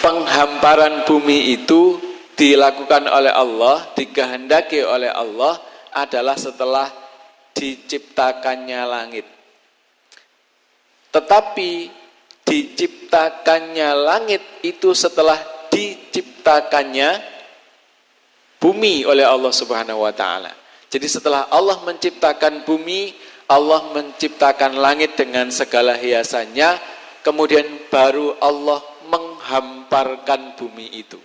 penghamparan bumi itu dilakukan oleh Allah, dikehendaki oleh Allah adalah setelah diciptakannya langit. Tetapi diciptakannya langit itu setelah diciptakannya bumi oleh Allah Subhanahu wa taala. Jadi setelah Allah menciptakan bumi, Allah menciptakan langit dengan segala hiasannya, kemudian baru Allah menghamparkan bumi itu.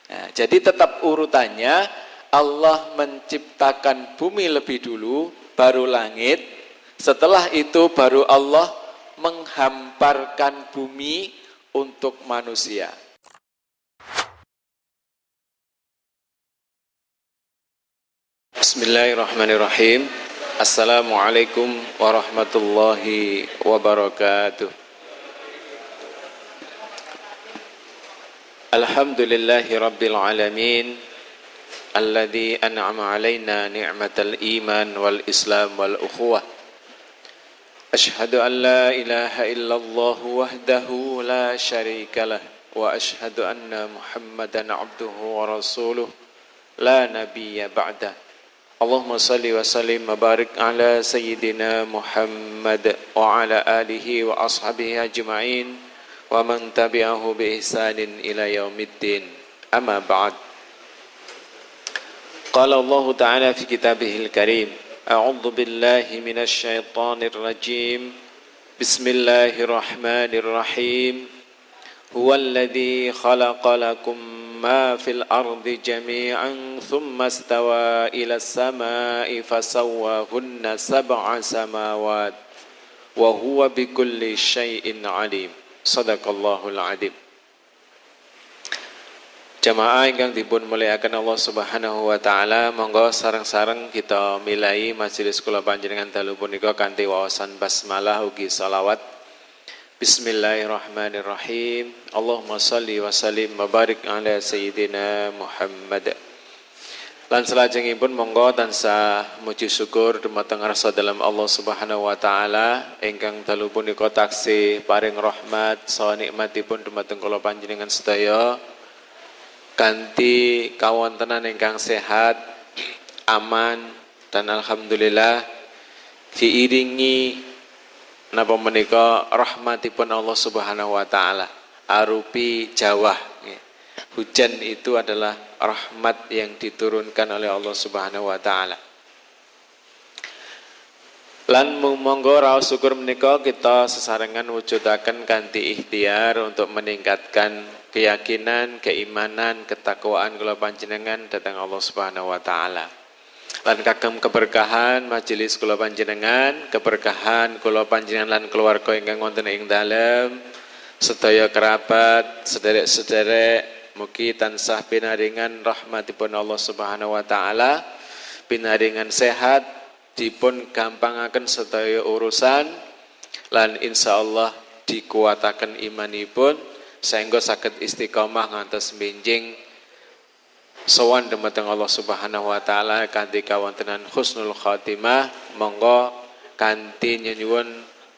Nah, jadi tetap urutannya, Allah menciptakan bumi lebih dulu, baru langit. Setelah itu baru Allah menghamparkan bumi untuk manusia. Bismillahirrahmanirrahim. Assalamualaikum warahmatullahi wabarakatuh. Alhamdulillahi rabbil alamin, alladzi an'ama alaina ni'matal iman wal islam wal ukhuwah. Ashhadu an la ilaha illallah wahdahu la syarikalah, wa ashhadu anna Muhammadan abduhu wa rasuluh la nabiyya ba'dah. Allahumma salli wa sallim wa barik ala sayyidina Muhammad wa ala alihi wa ashabihi ajma'in wa man tabi'ahu bi ihsanin ila yaumiddin. Amma ba'd. Qala Allah ta'ala fi kitabihil karim, a'udzu billahi minasy syaithanir rajim. Bismillahirrahmanirrahim. Huwallazi khalaqa lakum ma fil ardi jami'an thumma istawa ila as-sama'i fasawwahunna sab'a samawat wa huwa bikulli syai'in 'alim. Shadaqallahul 'adzim. Jamaah ingkang dipun mulyakaken Allah Subhanahu wa taala, monggo sareng-sareng kita milai majelis kula panjenengan dalu punika kanthi waosan basmalah ugi shalawat. Bismillahirrahmanirrahim. Allahumma salli wa sallim wa barik ala sayyidina Muhammad. Lan salajengipun monggo tansah muji syukur dumateng rasa dalam Allah Subhanahu wa taala ingkang dalu punika taksih paring rahmat saha nikmatipun dumateng kula panjenengan sedaya kanthi kawontenan ingkang sehat, aman, dan alhamdulillah diiringi napa menika rahmatipun Allah Subhanahu wa taala arupi jawah. Hujan itu adalah rahmat yang diturunkan oleh Allah Subhanahu wa taala. Lan monggo raos syukur menika kita sesarengan wujudaken kanthi ikhtiar untuk meningkatkan keyakinan, keimanan, ketakwaan kula panjenengan dhateng Allah Subhanahu wa taala. Lan kagem keberkahan majelis kula panjenengan, keberkahan kula panjenengan lan keluarga ingkang wonten ing dalem, sedaya kerabat, sederek-sederek, mugi tansah pinaringan rahmatipun Allah Subhanahu wa taala, pinaringan sehat, dipun gampangaken sedaya urusan, lan insyaallah dikuataken imanipun sehingga saged istiqomah ngantos benjing sowan dumateng Allah Subhanahu wa taala kanthi kawontenan husnul khatimah. Monggo kanthi nyuwun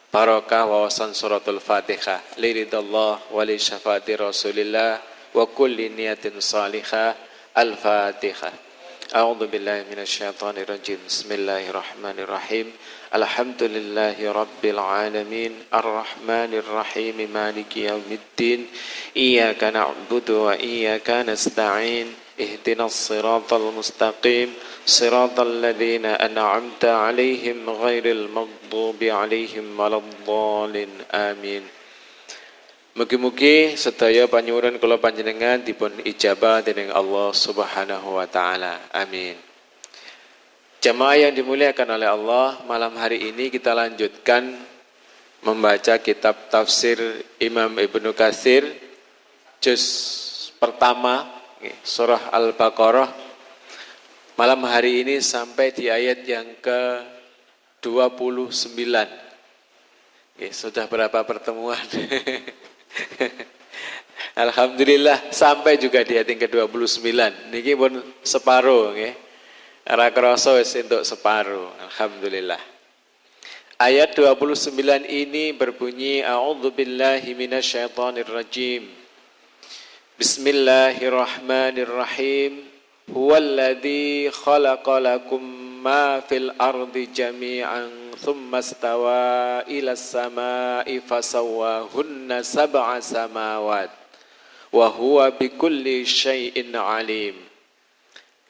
barokah wawasan suratul Fatihah liridallah wa li syafaati Rasulillah wa kulli niyatin salihah. Al-Fatihah. A'udzu billahi minasyaitonir rajim. Bismillahirrahmanirrahim. Alhamdulillahi rabbil alamin, arrahmanir rahim, maliki yaumiddin. Iyyaka na'budu wa iyyaka nasta'in. Ihdinas siratal mustaqim, siratal ladzina an'amta 'alaihim ghairil maghdubi 'alaihim waladdallin. Amin. Mugi-mugi sedaya panyuwun kula panjenengan dipun ijabah dening Allah Subhanahu wa taala. Amin. Jamaah yang dimuliakan oleh Allah, malam hari ini kita lanjutkan membaca kitab tafsir Imam Ibnu Katsir juz pertama surah Al-Baqarah. Malam hari ini sampai di ayat yang ke-29. Sudah berapa pertemuan? Alhamdulillah sampai juga di ayat yang ke-29. Niki pun separuh nggih. Ora krasa wis entuk separuh. Alhamdulillah. Ayat 29 ini berbunyi a'udzubillahi minasyaitonir rajim. Bismillahirrahmanirrahim. Huwallazi khalaqa lakum ma fil ardi jami'an thumma istawa ilas samai fasawwahunna sab'a samawat wa huwa bikulli syai'in alim.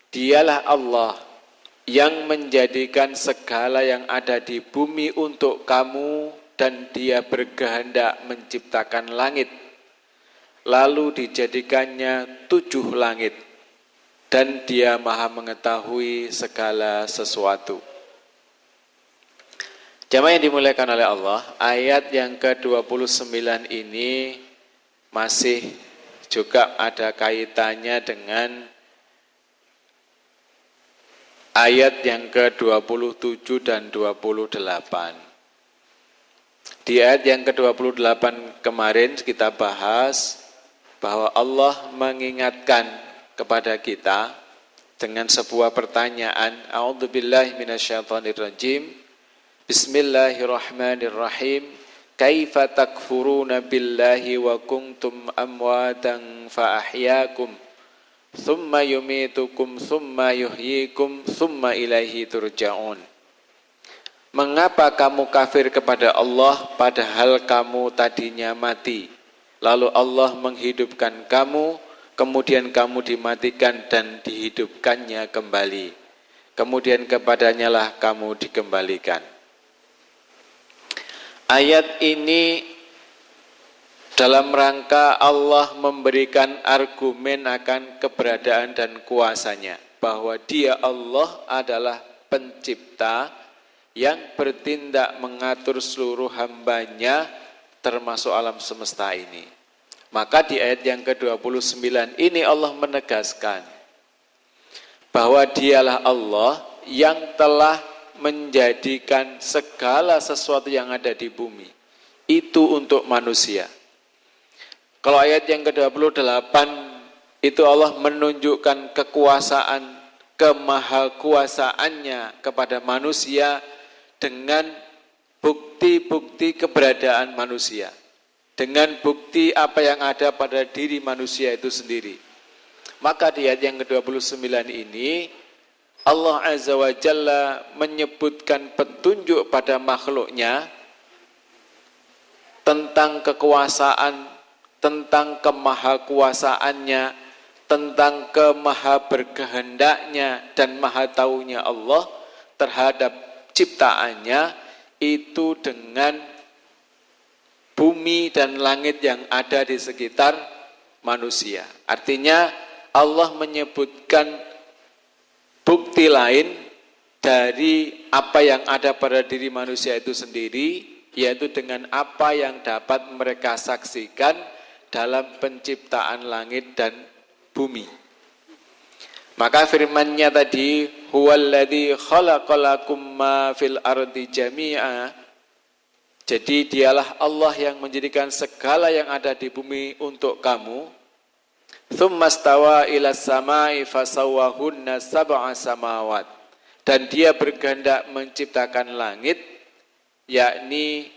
Dialah Allah yang menjadikan segala yang ada di bumi untuk kamu, dan Dia berkehendak menciptakan langit, lalu dijadikannya 7 langit, dan Dia maha mengetahui segala sesuatu. Jamaah yang dimuliakan oleh Allah, ayat yang ke-29 ini masih juga ada kaitannya dengan ayat yang ke-27 dan 28. Di ayat yang ke-28 kemarin kita bahas bahwa Allah mengingatkan kepada kita dengan sebuah pertanyaan. A'udzubillahi minasyaitonirrajim. Bismillahirrahmanirrahim. Kaifa takfuruna billahi wa kuntum amwatan fa ahyakum thumma yumitukum thumma yuhyikum thumma ilaihi turja'un. Mengapa kamu kafir kepada Allah padahal kamu tadinya mati, lalu Allah menghidupkan kamu, kemudian kamu dimatikan dan dihidupkannya kembali, kemudian kepadanya lah kamu dikembalikan. Ayat ini dalam rangka Allah memberikan argumen akan keberadaan dan kuasanya, bahwa Dia Allah adalah pencipta yang bertindak mengatur seluruh hambanya termasuk alam semesta ini. Maka di ayat yang ke-29 ini Allah menegaskan bahwa Dialah Allah yang telah menjadikan segala sesuatu yang ada di bumi itu untuk manusia. Kalau ayat yang ke-28 itu Allah menunjukkan kekuasaan, kemahakuasaannya kepada manusia dengan bukti-bukti keberadaan manusia, dengan bukti apa yang ada pada diri manusia itu sendiri. Maka di ayat yang ke-29 ini Allah Azza wa Jalla menyebutkan petunjuk pada makhluknya tentang kekuasaan, tentang kemahakuasaannya, tentang kemahaberkehendaknya dan maha taunya Allah terhadap ciptaannya itu dengan bumi dan langit yang ada di sekitar manusia. Artinya Allah menyebutkan bukti lain dari apa yang ada pada diri manusia itu sendiri, yaitu dengan apa yang dapat mereka saksikan dalam penciptaan langit dan bumi. Maka firman-Nya tadi, huwallazi khalaqalakum ma fil ardi jami'a. Jadi Dialah Allah yang menjadikan segala yang ada di bumi untuk kamu. Tsumma stawa ilas samai fasawwahunna sab'a samawat. Dan Dia berkehendak menciptakan langit, yakni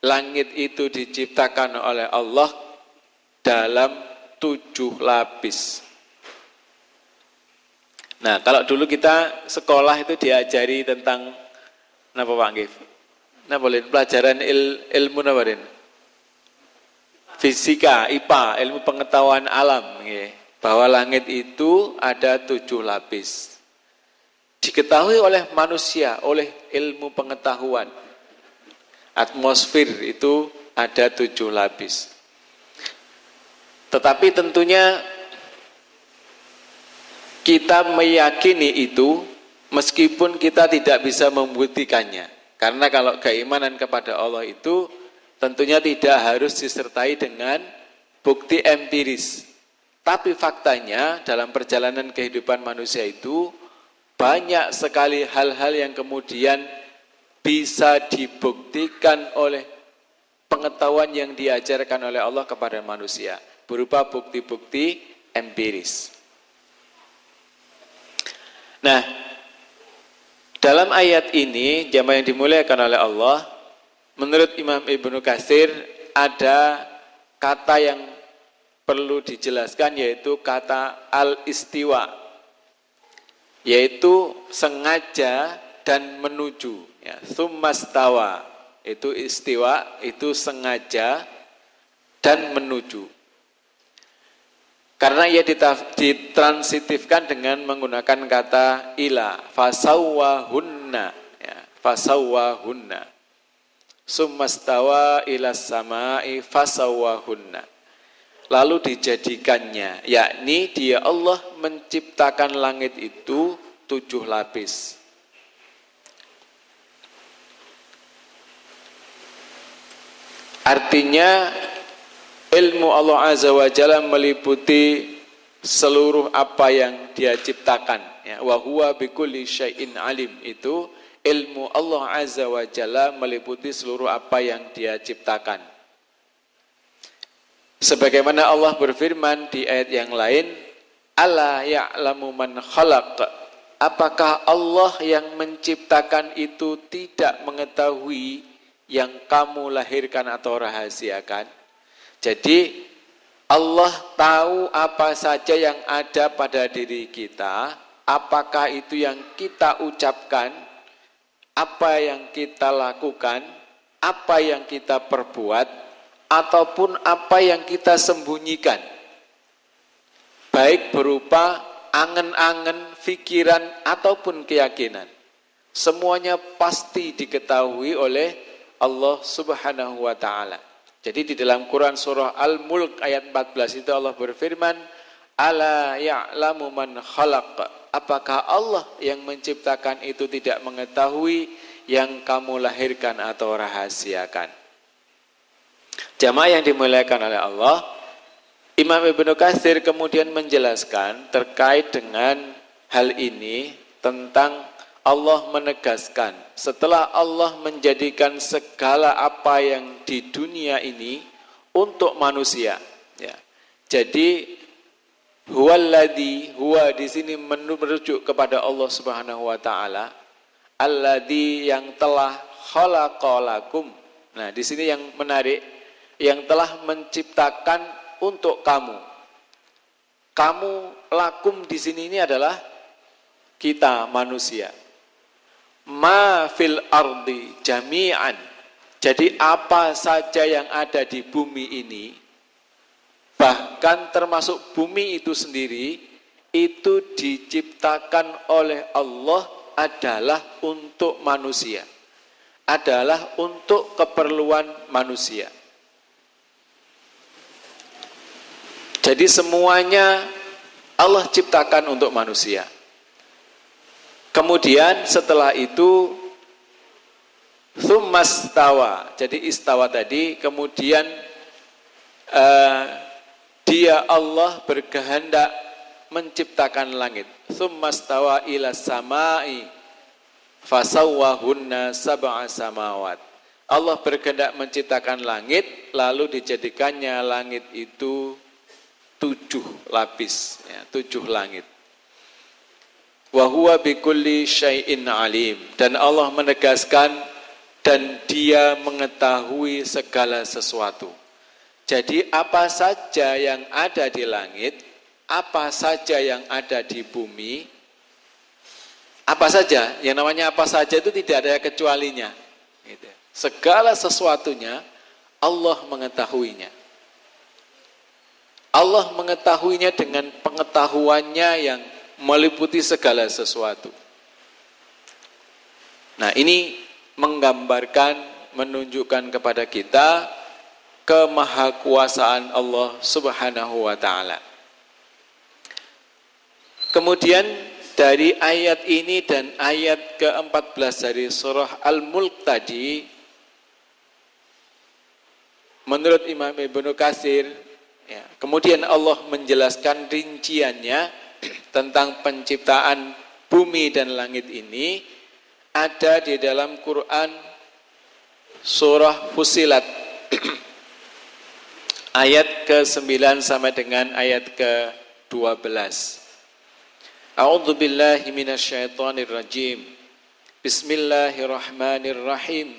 langit itu diciptakan oleh Allah dalam 7 lapis. Nah, kalau dulu kita sekolah itu diajari tentang apa Pak Angif? Nah, boleh pelajaran ilmu apa Den? Fisika, IPA, ilmu pengetahuan alam, bahwa langit itu ada 7 lapis. Diketahui oleh manusia, oleh ilmu pengetahuan. Atmosfer itu ada 7 lapis. Tetapi tentunya kita meyakini itu meskipun kita tidak bisa membuktikannya. Karena kalau keimanan kepada Allah itu tentunya tidak harus disertai dengan bukti empiris. Tapi faktanya dalam perjalanan kehidupan manusia itu banyak sekali hal-hal yang kemudian bisa dibuktikan oleh pengetahuan yang diajarkan oleh Allah kepada manusia berupa bukti-bukti empiris. Nah, dalam ayat ini jamaah yang dimuliakan oleh Allah, menurut Imam Ibnu Katsir ada kata yang perlu dijelaskan, yaitu kata al-istiwa, yaitu sengaja dan menuju. Ya, tsummastawa, itu istiwa, itu sengaja dan menuju. Karena ia ditransitifkan dengan menggunakan kata ila, fasawwahunna, ya, fasawwahunna. Tsummastawa ilas samai fasawwahunna. Lalu dijadikannya, yakni dia Allah menciptakan langit itu 7 lapis. Artinya ilmu Allah Azza wa Jalla meliputi seluruh apa yang Dia ciptakan. Ya, wa huwa bikulli syai'in alim, itu ilmu Allah Azza wa Jalla meliputi seluruh apa yang Dia ciptakan. Sebagaimana Allah berfirman di ayat yang lain, Ala ya'lamu man khalaq. Apakah Allah yang menciptakan itu tidak mengetahui yang kamu lahirkan atau rahasiakan? Jadi Allah tahu apa saja yang ada pada diri kita, apakah itu yang kita ucapkan, apa yang kita lakukan, apa yang kita perbuat, ataupun apa yang kita sembunyikan, baik berupa angan-angan, pikiran, ataupun keyakinan. Semuanya pasti diketahui oleh Allah Subhanahu wa ta'ala. Jadi di dalam Quran surah Al-Mulk ayat 14 itu Allah berfirman, Ala ya'lamu man khalaq. Apakah Allah yang menciptakan itu tidak mengetahui yang kamu lahirkan atau rahasiakan? Jamaah yang dimuliakan oleh Allah, Imam Ibnu Katsir kemudian menjelaskan terkait dengan hal ini tentang Allah menegaskan setelah Allah menjadikan segala apa yang di dunia ini untuk manusia. Ya. Jadi huwallazi, huwa di sini merujuk kepada Allah Subhanahu wa taala, alladzi yang telah khalaqalakum. Nah, di sini yang menarik, yang telah menciptakan untuk kamu. Kamu, lakum di sini ini adalah kita manusia. Ma fil ardi jami'an. Jadi apa saja yang ada di bumi ini, bahkan termasuk bumi itu sendiri, itu diciptakan oleh Allah adalah untuk manusia, adalah untuk keperluan manusia. Jadi semuanya Allah ciptakan untuk manusia. Kemudian setelah itu tsummastawa. Jadi istawa tadi, kemudian dia Allah berkehendak menciptakan langit. Tsummastawa ilas samai fasawwahunna sab'a samawat. Allah berkehendak menciptakan langit, lalu dijadikannya langit itu 7 lapis, ya, 7 langit. Wa huwa bikulli syai'in alim, dan Allah menegaskan dan Dia mengetahui segala sesuatu. Jadi apa saja yang ada di langit, apa saja yang ada di bumi, apa saja, yang namanya apa saja itu tidak ada kecualinya. Segala sesuatunya Allah mengetahuinya. Allah mengetahuinya dengan pengetahuannya yang meliputi segala sesuatu. Nah, ini menggambarkan, menunjukkan kepada kita kemahakuasaan Allah Subhanahu wa ta'ala. Kemudian dari ayat ini dan ayat ke-14 dari surah Al-Mulk tadi, menurut Imam Ibnu Katsir, ya, kemudian Allah menjelaskan rinciannya tentang penciptaan bumi dan langit ini ada di dalam Quran surah Fussilat ayat ke-9 sampai dengan ayat ke-12. A'udzu billahi minasyaitonir rajim. Bismillahirrahmanirrahim.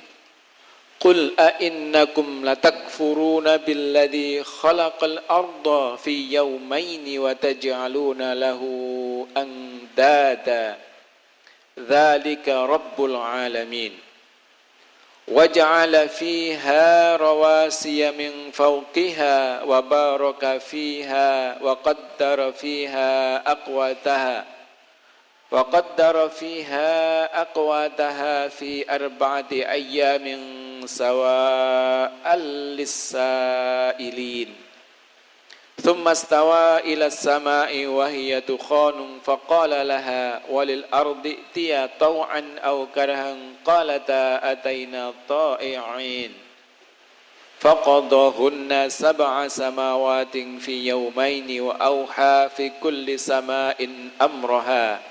Qul a'innakum latakfuruna billadhi khalaqal arda fi yawmaini wa taj'aluna lahu andada dzalika rabbul alamin wa ja'ala fiha rawasiya min fawqiha wa baraka fiha wa qaddara fiha aqwataha وقدر فيها أقواتها في 4 أيام سواء للسائلين ثم استوى إلى السماء وهي دخان فقال لها وللأرض ائتيا طوعا أو كرها قالتا أتينا طائعين فقضاهن 7 سماوات في يومين وأوحى في كل سماء أمرها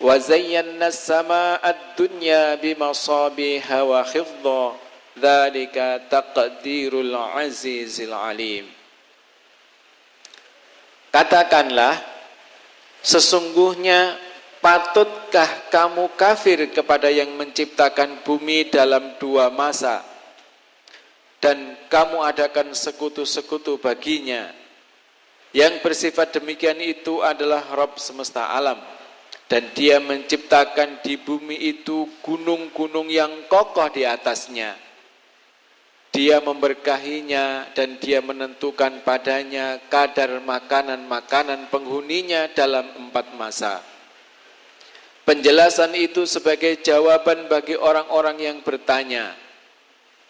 وَزَيَّنَّا السَّمَاءَ الدُّنْيَا بِمَصَابِيحَ وَحِفْظًا ذَلِكَ تَقْدِيرُ الْعَزِيزِ الْعَلِيمِ. Katakanlah, sesungguhnya patutkah kamu kafir kepada yang menciptakan bumi dalam 2 masa dan kamu adakan sekutu-sekutu baginya? Yang bersifat demikian itu adalah Rabb semesta alam. Dan dia menciptakan di bumi itu gunung-gunung yang kokoh di atasnya. Dia memberkahinya dan dia menentukan padanya kadar makanan-makanan penghuninya dalam 4 masa. Penjelasan itu sebagai jawaban bagi orang-orang yang bertanya.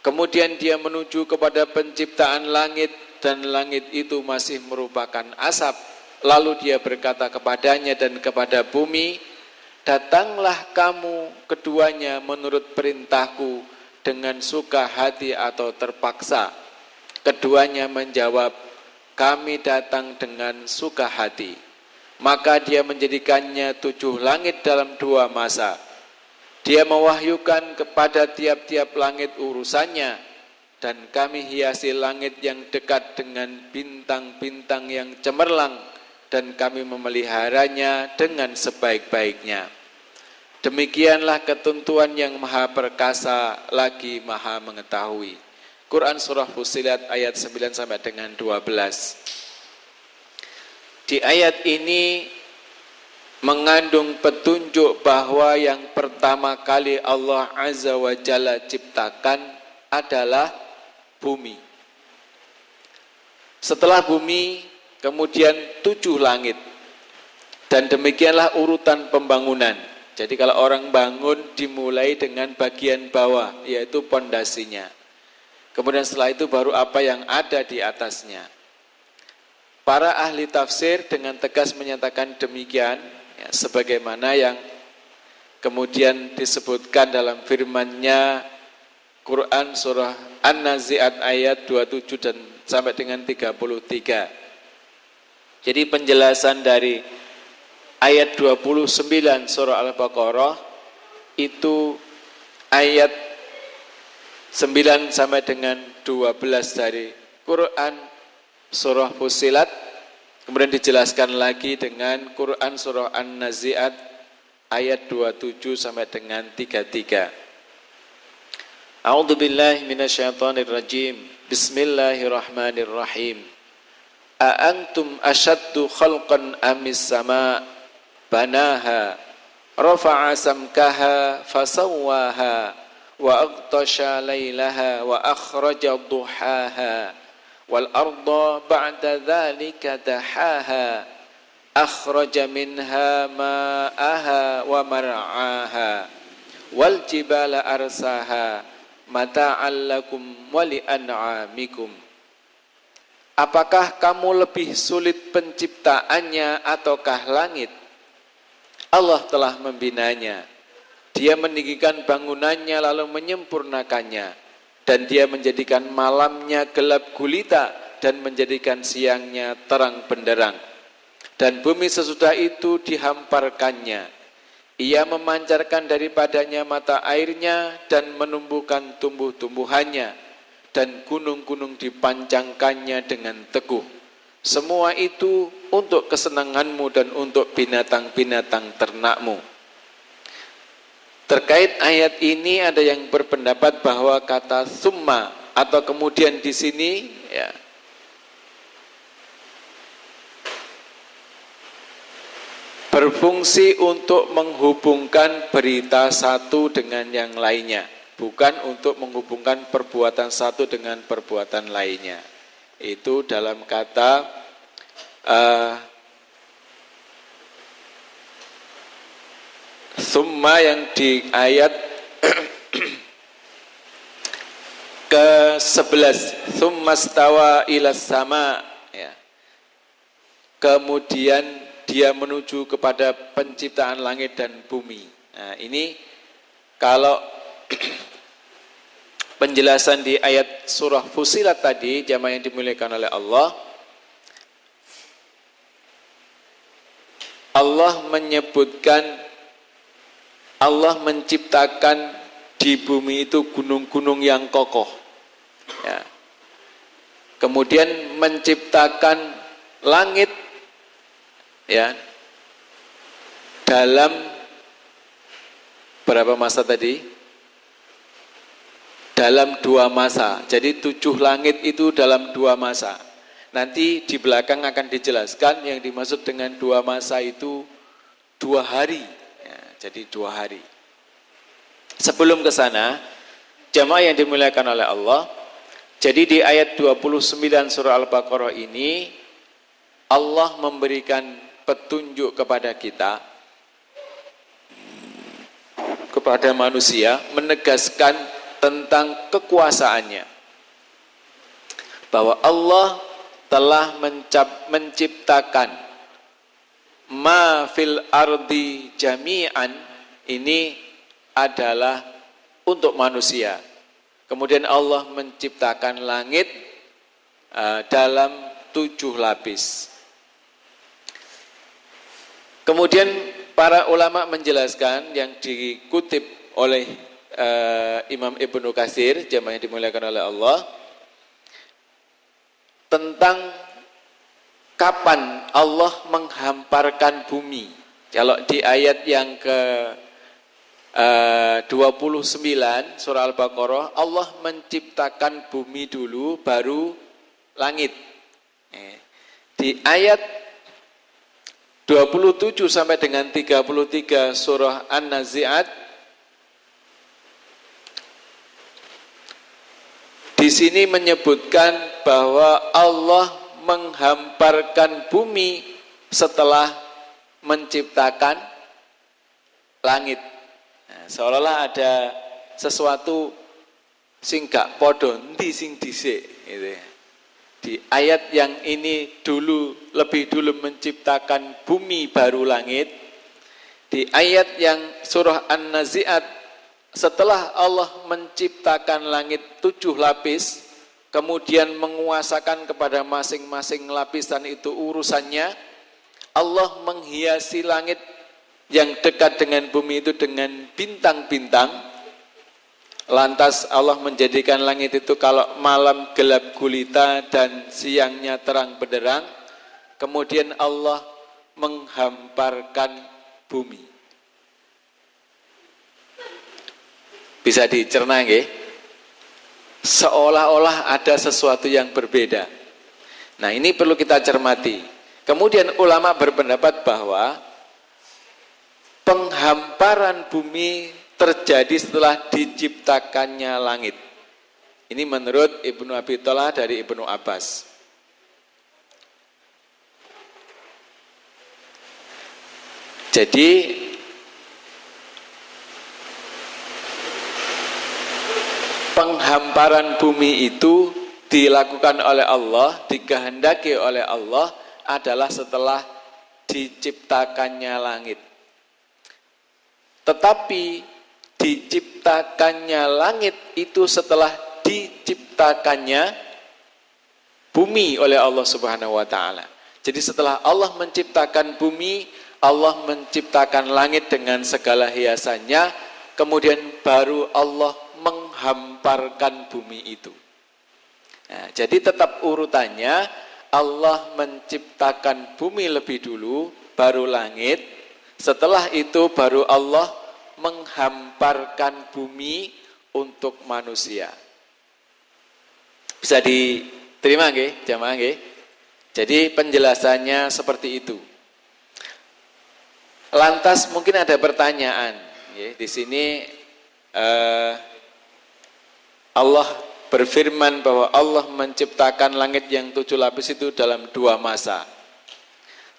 Kemudian dia menuju kepada penciptaan langit dan langit itu masih merupakan asap. Lalu dia berkata kepadanya dan kepada bumi, datanglah kamu keduanya menurut perintahku dengan suka hati atau terpaksa. Keduanya menjawab, kami datang dengan suka hati. Maka dia menjadikannya 7 langit dalam 2 masa. Dia mewahyukan kepada tiap-tiap langit urusannya, dan kami hiasi langit yang dekat dengan bintang-bintang yang cemerlang, dan kami memeliharanya dengan sebaik-baiknya. Demikianlah ketentuan yang maha perkasa lagi maha mengetahui. Quran Surah Fussilat ayat 9 sampai dengan 12. Di ayat ini mengandung petunjuk bahwa yang pertama kali Allah Azza wa Jalla ciptakan adalah bumi. Setelah bumi, kemudian 7 langit. Dan demikianlah urutan pembangunan. Jadi kalau orang bangun dimulai dengan bagian bawah, yaitu pondasinya. Kemudian setelah itu baru apa yang ada di atasnya. Para ahli tafsir dengan tegas menyatakan demikian, ya, sebagaimana yang kemudian disebutkan dalam firman-Nya Quran surah An-Nazi'at ayat 27 dan sampai dengan 33. Jadi penjelasan dari ayat 29 surah Al-Baqarah itu ayat 9 sampai dengan 12 dari Quran surah Fussilat, kemudian dijelaskan lagi dengan Quran surah An-Nazi'at ayat 27 sampai dengan 33. A'udzubillahi minasyaitonirrajim. Bismillahirrahmanirrahim. A'antum asyaddu khalqan amis sama' banaha rafa'a samkaha fasawwaha wa aghtasha laylaha wa akhraja duhaha wal arda ba'da dhalika dahaha akhraja minha ma'aha wa mar'aha wal jibala arsaha mata'an lakum wa li'an'amikum. Apakah kamu lebih sulit penciptaannya ataukah langit? Allah telah membinanya. Dia meninggikan bangunannya lalu menyempurnakannya. Dan dia menjadikan malamnya gelap gulita dan menjadikan siangnya terang benderang. Dan bumi sesudah itu dihamparkannya. Ia memancarkan daripadanya mata airnya dan menumbuhkan tumbuh-tumbuhannya. Dan gunung-gunung dipancangkannya dengan teguh. Semua itu untuk kesenanganmu dan untuk binatang-binatang ternakmu. Terkait ayat ini ada yang berpendapat bahwa kata summa atau kemudian di sini ya berfungsi untuk menghubungkan berita satu dengan yang lainnya, bukan untuk menghubungkan perbuatan satu dengan perbuatan lainnya. Itu dalam kata summa yang di ayat ke-11, summa stawa ilas sama ya. Kemudian dia menuju kepada penciptaan langit dan bumi. Nah, ini kalau penjelasan di ayat surah Fussilat tadi, jamaah yang dimuliakan oleh Allah, Allah menyebutkan, Allah menciptakan di bumi itu gunung-gunung yang kokoh. Ya. Kemudian menciptakan langit ya dalam berapa masa tadi? Dalam 2 masa. Jadi 7 langit itu dalam 2 masa. Nanti di belakang akan dijelaskan yang dimaksud dengan 2 masa itu 2 hari. Ya, jadi 2 hari. Sebelum ke sana, jamaah yang dimuliakan oleh Allah, jadi di ayat 29 surah Al-Baqarah ini Allah memberikan petunjuk kepada kita, kepada manusia, menegaskan tentang kekuasaannya, bahwa Allah telah menciptakan ma fil ardi jami'an, ini adalah untuk manusia. Kemudian Allah menciptakan langit dalam 7 lapis. Kemudian para ulama menjelaskan yang dikutip oleh Imam Ibnu Katsir, jamaah yang dimuliakan oleh Allah, tentang kapan Allah menghamparkan bumi. Kalau di ayat yang ke 29 surah Al-Baqarah, Allah menciptakan bumi dulu baru langit. Di ayat 27 sampai dengan 33 surah An-Nazi'at, di sini menyebutkan bahwa Allah menghamparkan bumi setelah menciptakan langit. Nah, seolah-olah ada sesuatu sing gak podo endi sing dhisik gitu ya. Di ayat yang ini lebih dulu menciptakan bumi baru langit. Di ayat yang surah An-Nazi'at, setelah Allah menciptakan langit 7 lapis, kemudian menguasakan kepada masing-masing lapisan itu urusannya, Allah menghiasi langit yang dekat dengan bumi itu dengan bintang-bintang. Lantas Allah menjadikan langit itu kalau malam gelap gulita dan siangnya terang benderang. Kemudian Allah menghamparkan bumi. Bisa dicerna nggih? Seolah-olah ada sesuatu yang berbeda. Nah, ini perlu kita cermati. Kemudian ulama berpendapat bahwa penghamparan bumi terjadi setelah diciptakannya langit. Ini menurut Ibnu Abi Thallah dari Ibnu Abbas. Jadi penghamparan bumi itu dilakukan oleh Allah, dikehendaki oleh Allah adalah setelah diciptakannya langit. Tetapi diciptakannya langit itu setelah diciptakannya bumi oleh Allah Subhanahu wa taala. Jadi setelah Allah menciptakan bumi, Allah menciptakan langit dengan segala hiasannya, kemudian baru Allah menghamparkan bumi itu. Nah, jadi tetap urutannya, Allah menciptakan bumi lebih dulu, baru langit. Setelah itu baru Allah menghamparkan bumi untuk manusia. Bisa diterima nggih, jamaah nggih? Jadi penjelasannya seperti itu. Lantas mungkin ada pertanyaan, nggih. Di sini Allah berfirman bahwa Allah menciptakan langit yang 7 lapis itu dalam 2 masa.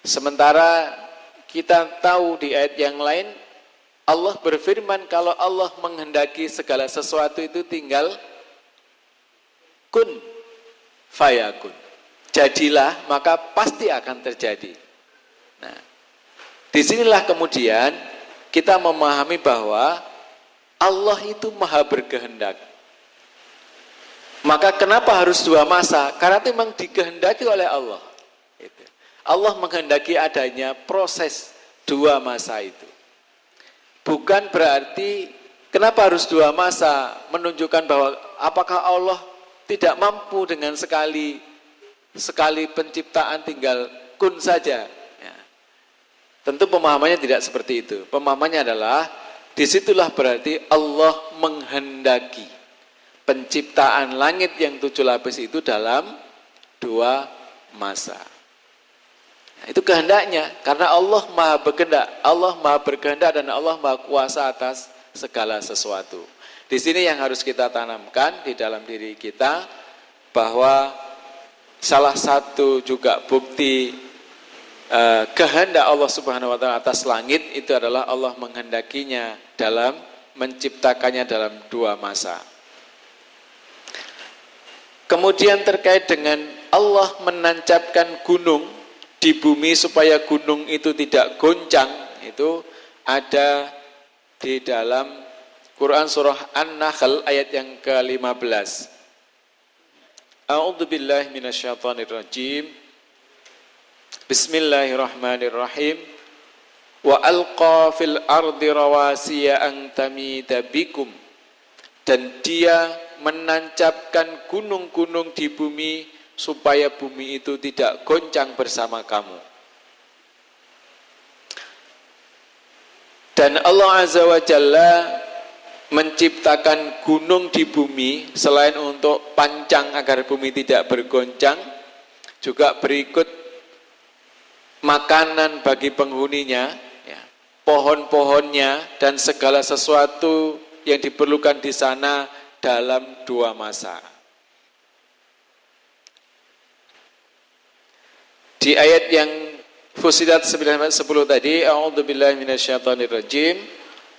Sementara kita tahu di ayat yang lain Allah berfirman kalau Allah menghendaki segala sesuatu itu tinggal kun fayakun. Jadilah, maka pasti akan terjadi. Nah, disinilah kemudian kita memahami bahwa Allah itu maha berkehendak. Maka kenapa harus 2 masa? Karena itu memang dikehendaki oleh Allah. Allah menghendaki adanya proses 2 masa itu. Bukan berarti kenapa harus 2 masa, menunjukkan bahwa apakah Allah tidak mampu dengan sekali penciptaan tinggal kun saja. Ya. Tentu pemahamannya tidak seperti itu. Pemahamannya adalah disitulah berarti Allah menghendaki penciptaan langit yang 7 lapis itu dalam 2 masa. Nah, itu kehendaknya, karena Allah maha berkehendak dan Allah maha kuasa atas segala sesuatu. Di sini yang harus kita tanamkan di dalam diri kita, bahwa salah satu juga bukti kehendak Allah Subhanahu wa taala atas langit itu adalah Allah menghendakinya dalam menciptakannya dalam 2 masa. Kemudian terkait dengan Allah menancapkan gunung di bumi supaya gunung itu tidak goncang, itu ada di dalam Quran surah An-Nahl ayat yang ke-15. A'udzubillahi minasyaitonirrajim. Bismillahirrahmanirrahim. Wa alqa fil ardi rawasiya an tamida bikum. Dan dia menancapkan gunung-gunung di bumi supaya bumi itu tidak goncang bersama kamu. Dan Allah Azza wa Jalla menciptakan gunung di bumi selain untuk pancang agar bumi tidak bergoncang, juga berikut makanan bagi penghuninya, ya, pohon-pohonnya dan segala sesuatu yang diperlukan di sana dalam 2 masa. Di ayat yang Fussilat 9-10 tadi, a'udzubillahi minasyaitonirrajim.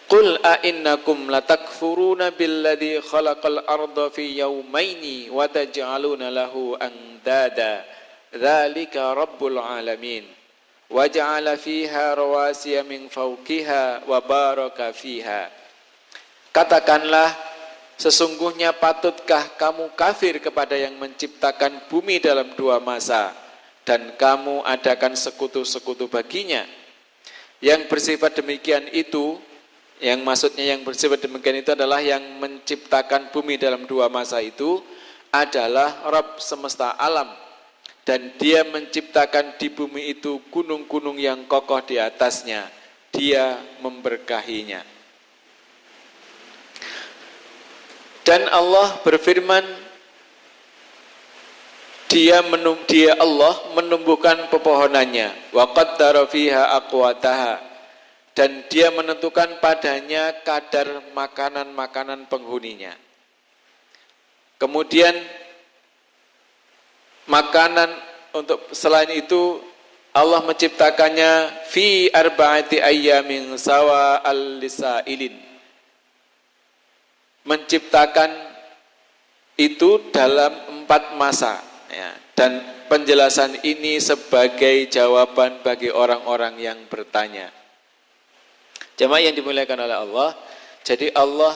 Qul a'innakum latakfuruna billadzi khalaqal arda fi yawmaini wa taj'aluna lahu andada. Dzalika rabbul alamin. Wa ja'ala fiha rawasiya min fawqiha wa baraka fiha. Katakanlah, sesungguhnya patutkah kamu kafir kepada yang menciptakan bumi dalam 2 masa dan kamu adakan sekutu-sekutu baginya. Yang bersifat demikian itu, yang maksudnya yang bersifat demikian itu adalah yang menciptakan bumi dalam 2 masa itu adalah Rabb semesta alam, dan dia menciptakan di bumi itu gunung-gunung yang kokoh di atasnya, dia memberkahinya. Dan Allah berfirman, Dia Allah menumbuhkan pepohonannya, wa qaddara fiha aqwataha, dan dia menentukan padanya kadar makanan-makanan penghuninya. Kemudian makanan untuk selain itu Allah menciptakannya fi arba'ati ayyamin sawa al-lisailin. Menciptakan itu dalam 4 masa. Ya, dan penjelasan ini sebagai jawaban bagi orang-orang yang bertanya. Jemaah yang dimuliakan oleh Allah, jadi Allah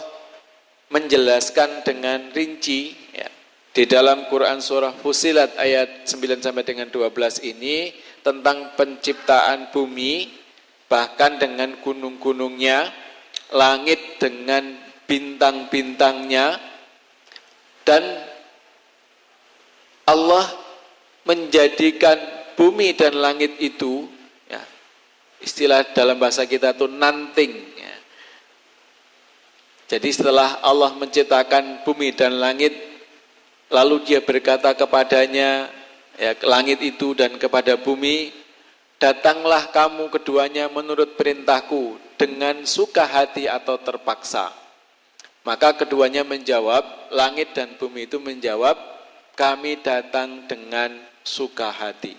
menjelaskan dengan rinci, ya, di dalam Quran surah Fussilat ayat 9 sampai dengan 12 ini tentang penciptaan bumi, bahkan dengan gunung-gunungnya, langit dengan bintang-bintangnya, dan Allah menjadikan bumi dan langit itu, ya, istilah dalam bahasa kita itu nanting, ya, Jadi setelah Allah menciptakan bumi dan langit, lalu dia berkata kepadanya, ya, langit itu dan kepada bumi, datanglah kamu keduanya menurut perintahku dengan suka hati atau terpaksa. Maka keduanya menjawab, langit dan bumi itu menjawab, kami datang dengan suka hati.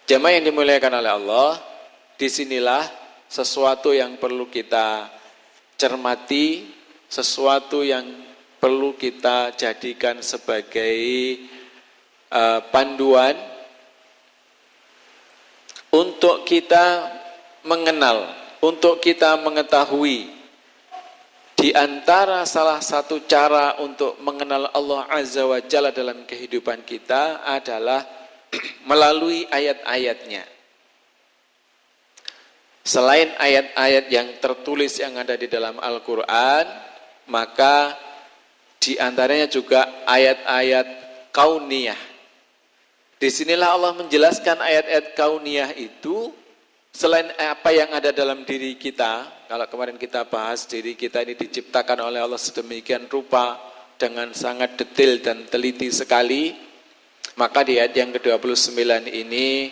Jamaah yang dimuliakan oleh Allah, disinilah sesuatu yang perlu kita cermati, sesuatu yang perlu kita jadikan sebagai panduan untuk kita mengenal, untuk kita mengetahui di antara salah satu cara untuk mengenal Allah Azza wa Jalla dalam kehidupan kita adalah melalui ayat-ayatnya. Selain ayat-ayat yang tertulis yang ada di dalam Al-Quran, maka di antaranya juga ayat-ayat kauniyah. Disinilah Allah menjelaskan ayat-ayat kauniyah itu, selain apa yang ada dalam diri kita. Kalau kemarin kita bahas diri kita ini diciptakan oleh Allah sedemikian rupa dengan sangat detail dan teliti sekali, maka di ayat yang ke-29 ini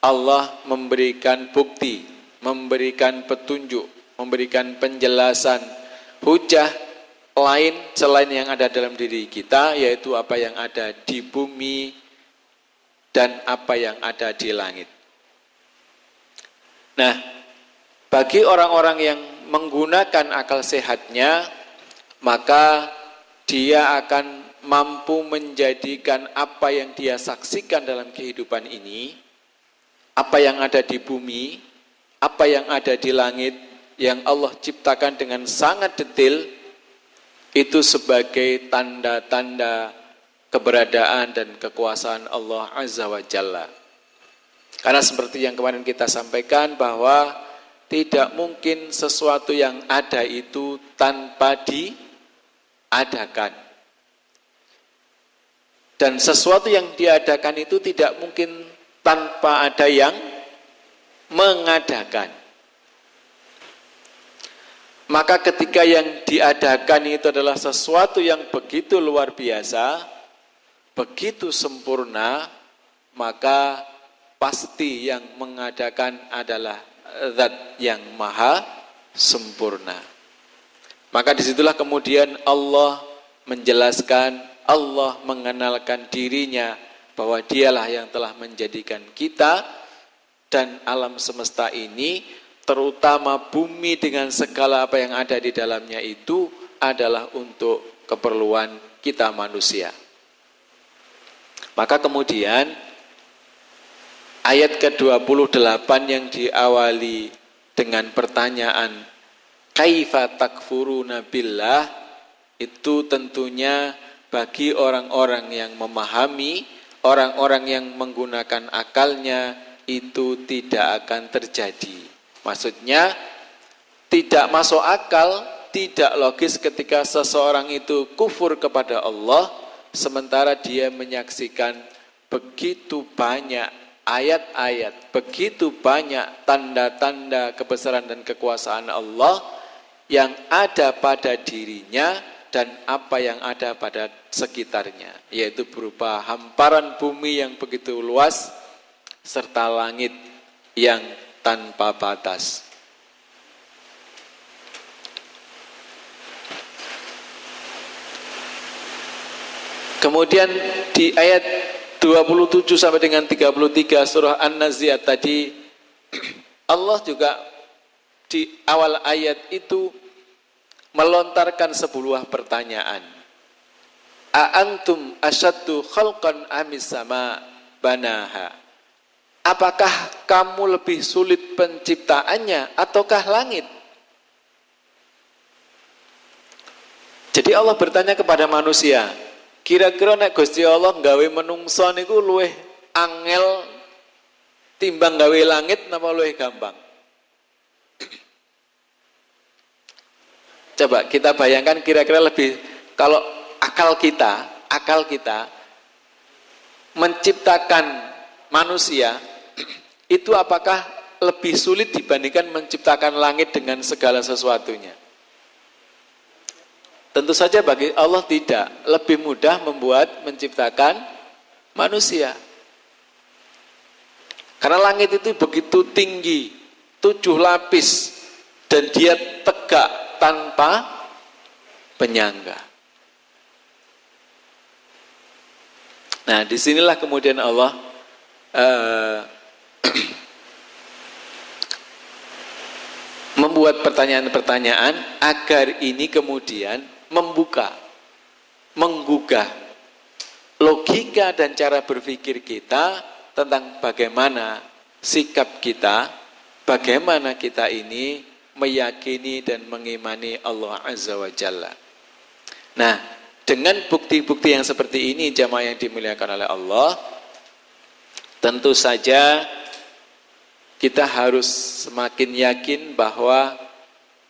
Allah memberikan bukti, memberikan petunjuk, memberikan penjelasan, hujah lain selain yang ada dalam diri kita, yaitu apa yang ada di bumi dan apa yang ada di langit. Nah, bagi orang-orang yang menggunakan akal sehatnya, maka dia akan mampu menjadikan apa yang dia saksikan dalam kehidupan ini, apa yang ada di bumi, apa yang ada di langit, yang Allah ciptakan dengan sangat detail, itu sebagai tanda-tanda keberadaan dan kekuasaan Allah Azza wa Jalla. Karena seperti yang kemarin kita sampaikan, bahwa tidak mungkin sesuatu yang ada itu tanpa diadakan. Dan sesuatu yang diadakan itu tidak mungkin tanpa ada yang mengadakan. Maka ketika yang diadakan itu adalah sesuatu yang begitu luar biasa, begitu sempurna, maka pasti yang mengadakan adalah Zat yang maha sempurna. Maka disitulah kemudian Allah menjelaskan, Allah mengenalkan dirinya bahwa dialah yang telah menjadikan kita dan alam semesta ini, terutama bumi dengan segala apa yang ada di dalamnya itu adalah untuk keperluan kita manusia. Maka kemudian ayat ke-28 yang diawali dengan pertanyaan kaifa takfuruna billah, itu tentunya bagi orang-orang yang memahami, orang-orang yang menggunakan akalnya, itu tidak akan terjadi. Maksudnya tidak masuk akal, tidak logis ketika seseorang itu kufur kepada Allah, sementara dia menyaksikan begitu banyak ayat-ayat, begitu banyak tanda-tanda kebesaran dan kekuasaan Allah yang ada pada dirinya dan apa yang ada pada sekitarnya, yaitu berupa hamparan bumi yang begitu luas serta langit yang tanpa batas. Kemudian di ayat 27 sampai dengan 33 surah An-Nazi'at tadi, Allah juga di awal ayat itu melontarkan sebuah pertanyaan. A'antum asyaddu khalqan amis sama banaha. Apakah kamu lebih sulit penciptaannya ataukah langit? Jadi Allah bertanya kepada manusia, kira-kira nek Gusti Allah nggawe menungso niku luwih angel timbang gawe langit napa luwih gampang? Coba kita bayangkan kira-kira lebih, kalau akal kita menciptakan manusia itu apakah lebih sulit dibandingkan menciptakan langit dengan segala sesuatunya? Tentu saja bagi Allah tidak. Lebih mudah menciptakan manusia. Karena langit itu begitu tinggi, 7 lapis, dan dia tegak tanpa penyangga. Nah, disinilah kemudian Allah membuat pertanyaan-pertanyaan agar ini kemudian menggugah logika dan cara berpikir kita tentang bagaimana sikap kita, bagaimana kita ini meyakini dan mengimani Allah Azza wa Jalla. Nah, dengan bukti-bukti yang seperti ini, jamaah yang dimuliakan oleh Allah, tentu saja kita harus semakin yakin bahwa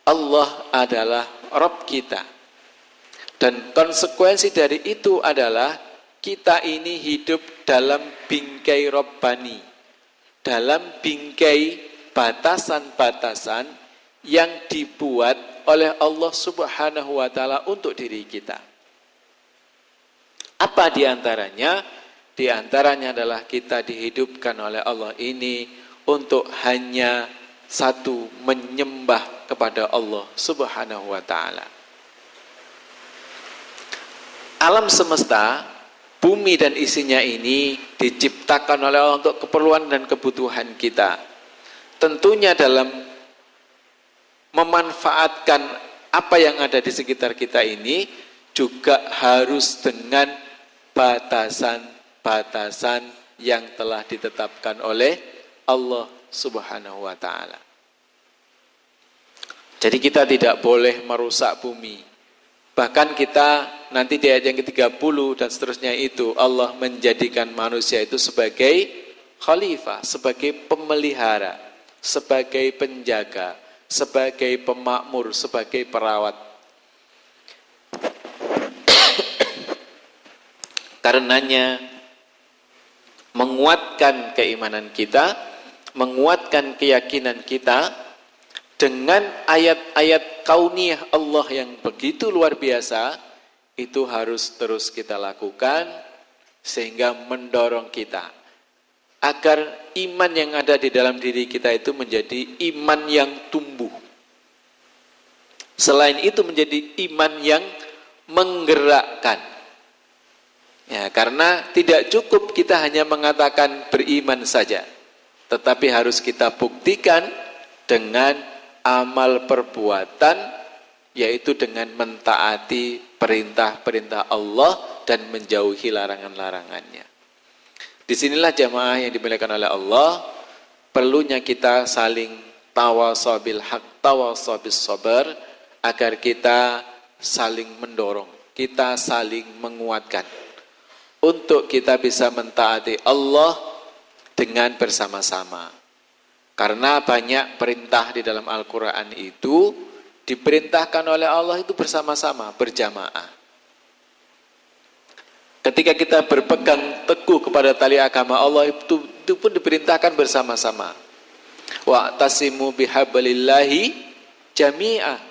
Allah adalah Rabb kita. Dan konsekuensi dari itu adalah kita ini hidup dalam bingkai Rabbani, dalam bingkai batasan-batasan yang dibuat oleh Allah Subhanahu wa Ta'ala untuk diri kita. Apa diantaranya? Diantaranya adalah kita dihidupkan oleh Allah ini untuk hanya satu, menyembah kepada Allah Subhanahu wa Ta'ala. Alam semesta, bumi dan isinya ini diciptakan oleh Allah untuk keperluan dan kebutuhan kita. Tentunya dalam memanfaatkan apa yang ada di sekitar kita ini juga harus dengan batasan-batasan yang telah ditetapkan oleh Allah Subhanahu wa Ta'ala. Jadi kita tidak boleh merusak bumi. Bahkan kita nanti di ayat yang ke-30 dan seterusnya itu, Allah menjadikan manusia itu sebagai khalifah, sebagai pemelihara, sebagai penjaga, sebagai pemakmur, sebagai perawat. Karenanya menguatkan keimanan kita, menguatkan keyakinan kita dengan ayat-ayat kauniyah Allah yang begitu luar biasa, itu harus terus kita lakukan sehingga mendorong kita agar iman yang ada di dalam diri kita itu menjadi iman yang tumbuh. Selain itu menjadi iman yang menggerakkan. Ya, karena tidak cukup kita hanya mengatakan beriman saja, tetapi harus kita buktikan dengan amal perbuatan, yaitu dengan mentaati perintah-perintah Allah dan menjauhi larangan-larangannya. Disinilah jamaah yang dimuliakan oleh Allah, perlunya kita saling tawasabil haq, tawasabil sabar, agar kita saling mendorong, kita saling menguatkan untuk kita bisa mentaati Allah dengan bersama-sama. Karena banyak perintah di dalam Al-Quran itu diperintahkan oleh Allah itu bersama-sama, berjamaah. Ketika kita berpegang teguh kepada tali agama Allah itu pun diperintahkan bersama-sama. Wa'tasimu bihablillahi jami'ah,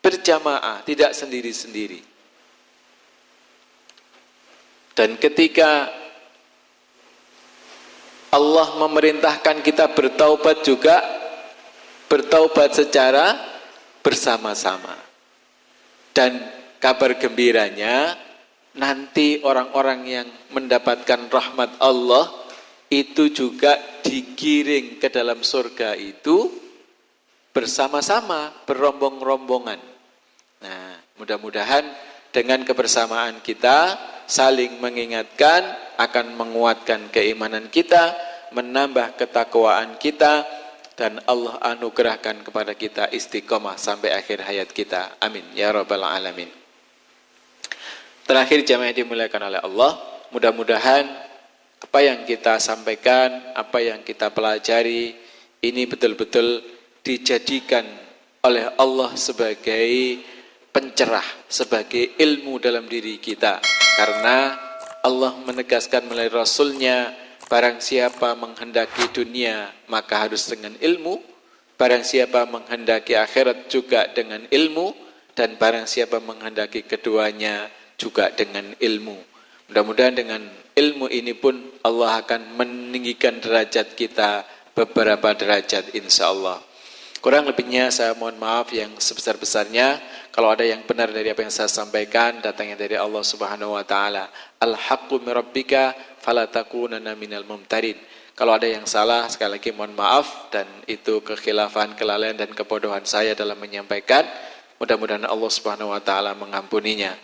berjamaah, tidak sendiri-sendiri. Dan ketika Allah memerintahkan kita bertaubat juga, bertaubat secara bersama-sama. Dan kabar gembiranya, nanti orang-orang yang mendapatkan rahmat Allah itu juga digiring ke dalam surga itu bersama-sama, berombong-rombongan. Nah, mudah-mudahan dengan kebersamaan kita saling mengingatkan akan menguatkan keimanan kita, menambah ketakwaan kita, dan Allah anugerahkan kepada kita istiqomah sampai akhir hayat kita. Amin ya rabbal alamin. Terakhir jamaah yang dimuliakan oleh Allah, mudah-mudahan apa yang kita sampaikan, apa yang kita pelajari ini betul-betul dijadikan oleh Allah sebagai pencerah, sebagai ilmu dalam diri kita. Karena Allah menegaskan melalui Rasulnya, barang siapa menghendaki dunia maka harus dengan ilmu, barang siapa menghendaki akhirat juga dengan ilmu, dan barang siapa menghendaki keduanya juga dengan ilmu. Mudah-mudahan dengan ilmu ini pun Allah akan meninggikan derajat kita beberapa derajat insyaallah. Kurang lebihnya saya mohon maaf yang sebesar-besarnya. Kalau ada yang benar dari apa yang saya sampaikan datangnya dari Allah Subhanahu wa taala. Al-haqqu mir rabbika fala takunanna minal mumtarin. Kalau ada yang salah sekali lagi mohon maaf, dan itu kekhilafan, kelalaian dan kebodohan saya dalam menyampaikan. Mudah-mudahan Allah Subhanahu wa taala mengampuninya.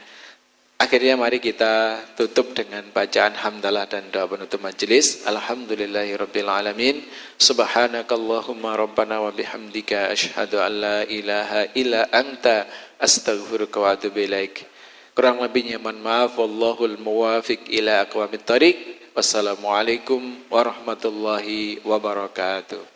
Akhirnya mari kita tutup dengan bacaan hamdalah dan doa penutup majelis. Alhamdulillahirabbil alamin. Subhanakallahumma rabbana wa bihamdika asyhadu an la ilaha illa anta astaghfiruka wa atubu ilaik. Kurang lebihnya mohon maaf. Wallahul muwafiq ila aqwamit thoriq. Wassalamualaikum warahmatullahi wabarakatuh.